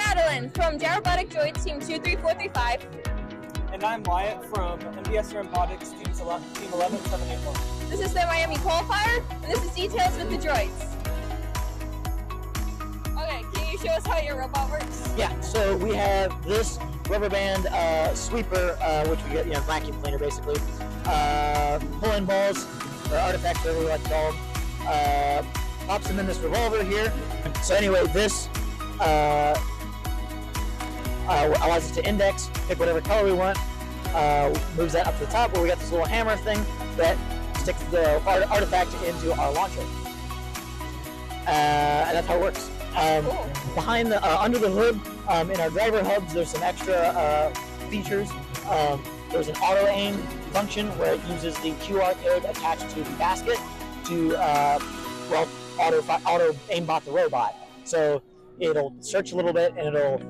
Madeline from Gyrobotic Droids Team 23435. And I'm Wyatt from MBS Robotics Team 11781. This is the Miami qualifier, and this is details with the droids. Okay, can you show us how your robot works? Yeah, so we have this rubber band sweeper, which we get, vacuum cleaner basically. Pull-in balls, or artifacts, whatever we like to call them. Pops them in this revolver here. So anyway, this allows us to index, pick whatever color we want, moves that up to the top where we got this little hammer thing that sticks the artifact into our launcher. And that's how it works. Cool. Behind the, under the hood, in our driver hubs, there's some extra features. There's an auto aim function where it uses the QR code attached to the basket to, auto aimbot the robot. So it'll search a little bit and it'll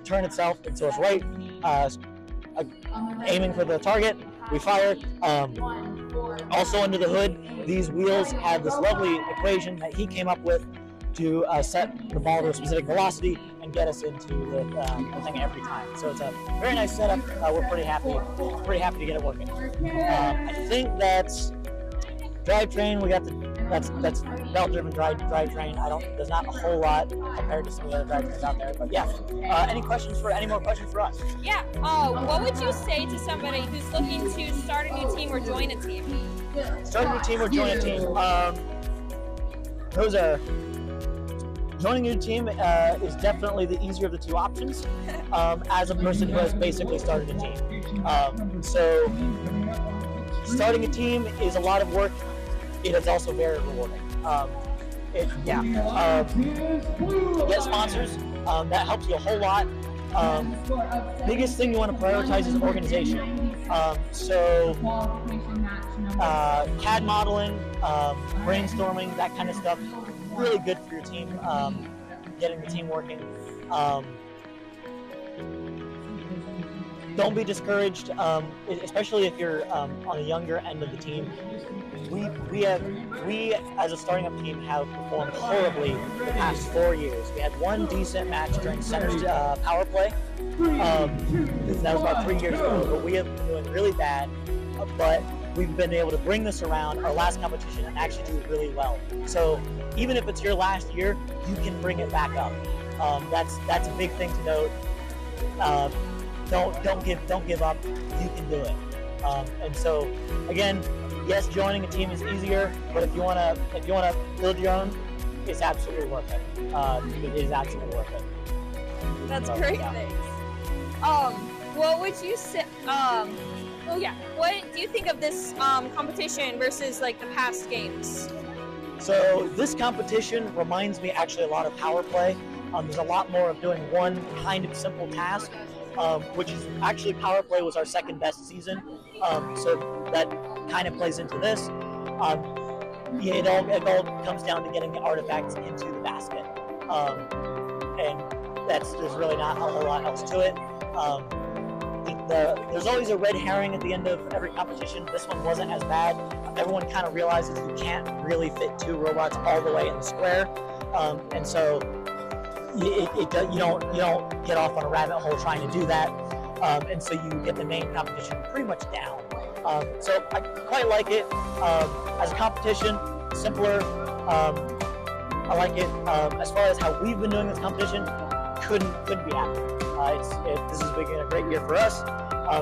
turn itself until it's right, aiming for the target. We fire. Also under the hood, these wheels have this lovely equation that he came up with to set the ball to a specific velocity and get us into the thing every time. So it's a very nice setup. We're pretty happy to get it working. I think that's drivetrain. We got that's belt-driven drivetrain. There's not a whole lot compared to some of the other drivetrains out there. But yeah, any more questions for us? Yeah. What would you say to somebody who's looking to start a new team or join a team? Start a new team or join a team. Joining a new team is definitely the easier of the two options. As a person who has basically started a team, so starting a team is a lot of work. It is also very rewarding. Get sponsors. That helps you a whole lot. Biggest thing you want to prioritize is organization. CAD modeling, brainstorming, that kind of stuff, really good for your team, getting the team working. Don't be discouraged, especially if you're on the younger end of the team. We as a starting up team have performed horribly the past 4 years. We had one decent match during Center's power play. That was about 3 years ago, but we have been doing really bad. But we've been able to bring this around our last competition and actually do really well. So even if it's your last year, you can bring it back up. That's a big thing to note. Don't give up. You can do it. And so again, yes, joining a team is easier, but if you wanna build your own, it's absolutely worth it. It is absolutely worth it. That's great. Yeah. Thanks. What would you say? What do you think of this competition versus like the past games? So this competition reminds me actually a lot of power play. There's a lot more of doing one kind of simple task, which is actually power play was our second best season. So that kind of plays into this. It all comes down to getting the artifacts into the basket, and there's really not a whole lot else to it. There's always a red herring at the end of every competition. This one wasn't as bad. Everyone kind of realizes you can't really fit two robots all the way in the square, and so you don't get off on a rabbit hole trying to do that, and so you get the main competition pretty much down. So I quite like it as a competition, simpler. I like it. As far as how we've been doing this competition, couldn't be happier. This has been a great year for us.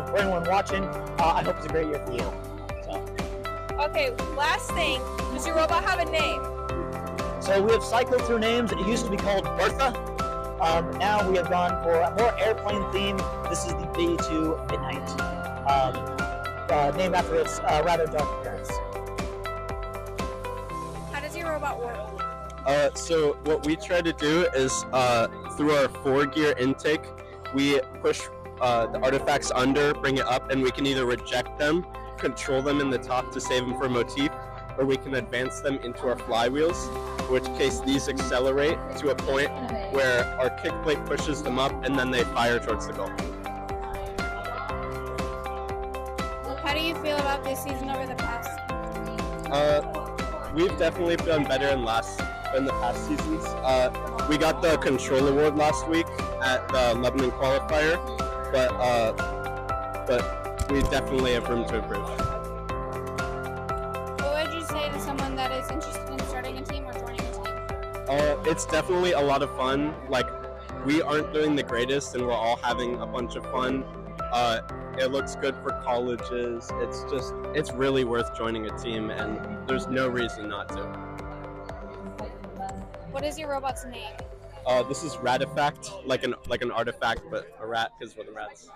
For anyone watching, I hope it's a great year for you. So. Okay, last thing, does your robot have a name? So we have cycled through names. It used to be called Bertha. Now we have gone for a more airplane theme. This is the B2 Midnight, named after its rather dark appearance. How does your robot work? So what we try to do is through our 4-gear intake, we push the artifacts under, bring it up, and we can either reject them, control them in the top to save them for motif, or we can advance them into our flywheels, in which case these accelerate to a point where our kick plate pushes them up and then they fire towards the goal. How do you feel about this season over the past? We've definitely done better than last in the past seasons. We got the Control Award last week at the Lebanon qualifier, but we definitely have room to improve. What would you say to someone that is interested in starting a team or joining a team? It's definitely a lot of fun. Like, we aren't doing the greatest, and we're all having a bunch of fun. It looks good for colleges. It's really worth joining a team, and there's no reason not to. What is your robot's name? This is Ratifact, like an artifact, but a rat because we're the rats.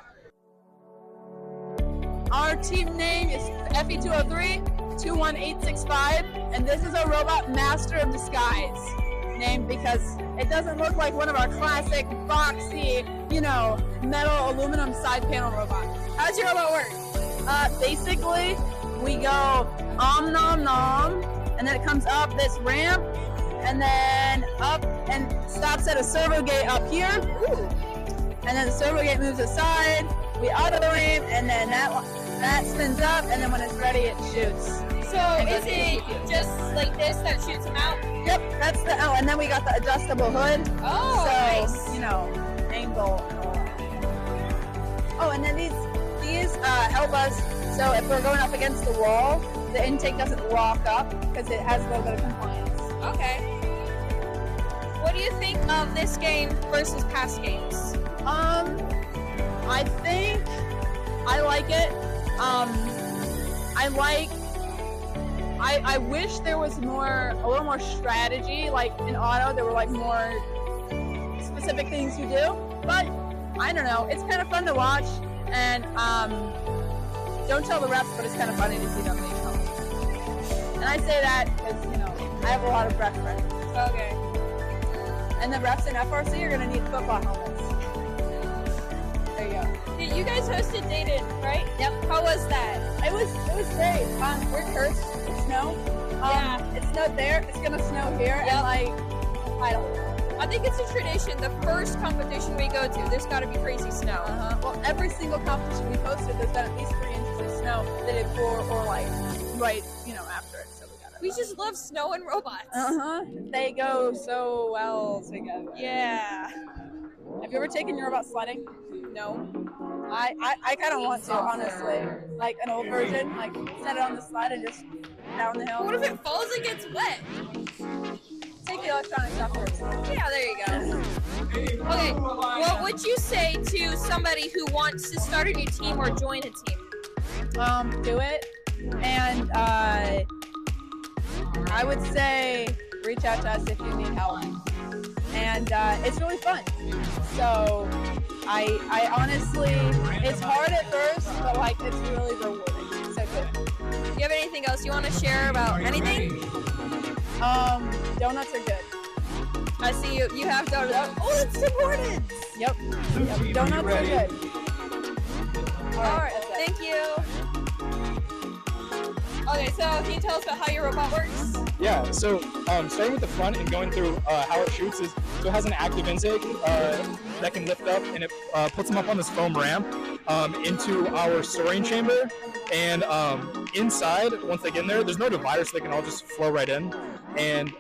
Our team name is FE203 21865, and this is our robot Master of Disguise, named because it doesn't look like one of our classic boxy, metal aluminum side panel robots. How does your robot work? Basically, we go nom nom, and then it comes up this ramp, and then up and stops at a servo gate up here. Ooh. And then the servo gate moves aside. We auto aim, and then that spins up, and then when it's ready, it shoots. So is it just like this that shoots them out? Yep, that's and then we got the adjustable hood. Oh, so, nice. Angle. Oh, and then these help us. So if we're going up against the wall, the intake doesn't lock up because it has a little bit of compliance. Okay. What do you think of this game versus past games? I think I like it. I wish there was a little more strategy. Like in auto, there were like more specific things you do. But I don't know. It's kind of fun to watch, and don't tell the reps, but it's kind of funny to see them being helped. And I say that because I have a lot of rep friends. Okay. And the reps in FRC are gonna need football helmets. There you go. You guys hosted Dayton, right? Yep. How was that? It was great. We're cursed with snow. Yeah. It snowed there. It's gonna snow here, Yep. and I don't know. I think it's a tradition. The first competition we go to, there's got to be crazy snow. Well, every single competition we hosted, there's been at least 3 inches of snow the day before or like right, after it. So we got it. We just love snow and robots. They go so well together. Yeah. Have you ever taken your robot sledding? No. I kind of want to, honestly. Like an old version, like set it on the sled and just down the hill. What if it falls and gets wet? Take the electronic stuff first. Yeah, there you go. Okay, what would you say to somebody who wants to start a new team or join a team? Do it. And I would say reach out to us if you need help. And it's really fun. So I honestly, it's hard at first, but like it's really rewarding. So good. Do you have anything else you want to share about anything? Donuts are good. I see you have donuts. Oh, it's Tim Hortons! Yep. Donuts are good. Alright, thank you. Okay, so can you tell us about how your robot works? Yeah, so starting with the front and going through how it shoots is, so it has an active intake that can lift up, and it puts them up on this foam ramp into our storing chamber. And inside, once they get in there, there's no divider, so they can all just flow right in. And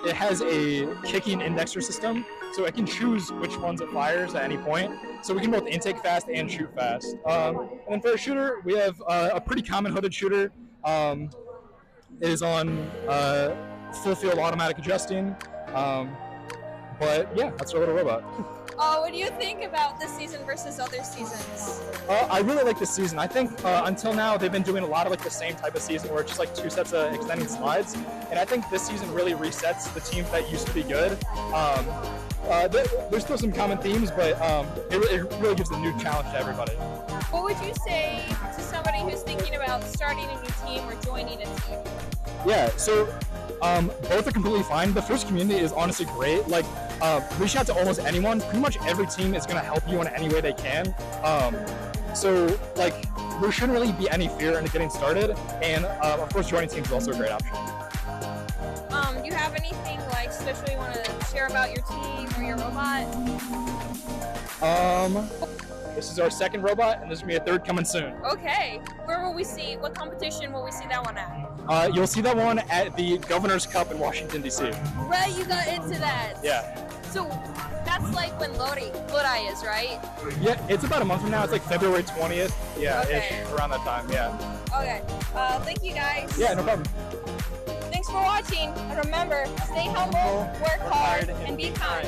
it has a kicking indexer system, so it can choose which ones it fires at any point. So we can both intake fast and shoot fast. And then for a shooter, we have a pretty common hooded shooter. It is on full field automatic adjusting. But yeah, that's our little robot. What do you think about this season versus other seasons? I really like this season. I think until now they've been doing a lot of like the same type of season where it's just like 2 sets of extending slides. And I think this season really resets the teams that used to be good. There's still some common themes, but it really gives a new challenge to everybody. What would you say to somebody who's thinking about starting a new team or joining a team? Yeah, so both are completely fine. The first community is honestly great. Like, reach out to almost anyone. Pretty much every team is going to help you in any way they can. So, like, there shouldn't really be any fear in getting started. And, of course, joining teams is also a great option. Do you have anything, like, special you want to share about your team or your robot? This is our second robot, and there's going to be a third coming soon. Okay. Where will we see? What competition will we see that one at? You'll see that one at the Governor's Cup in Washington, D.C. Right, you got into that. Yeah. So that's like when Lodi is, right? Yeah, it's about a month from now. It's like February 20th. Yeah, Okay. ish, around that time, yeah. Okay. Thank you guys. Yeah, no problem. Thanks for watching. And remember, stay humble, work hard, and be kind.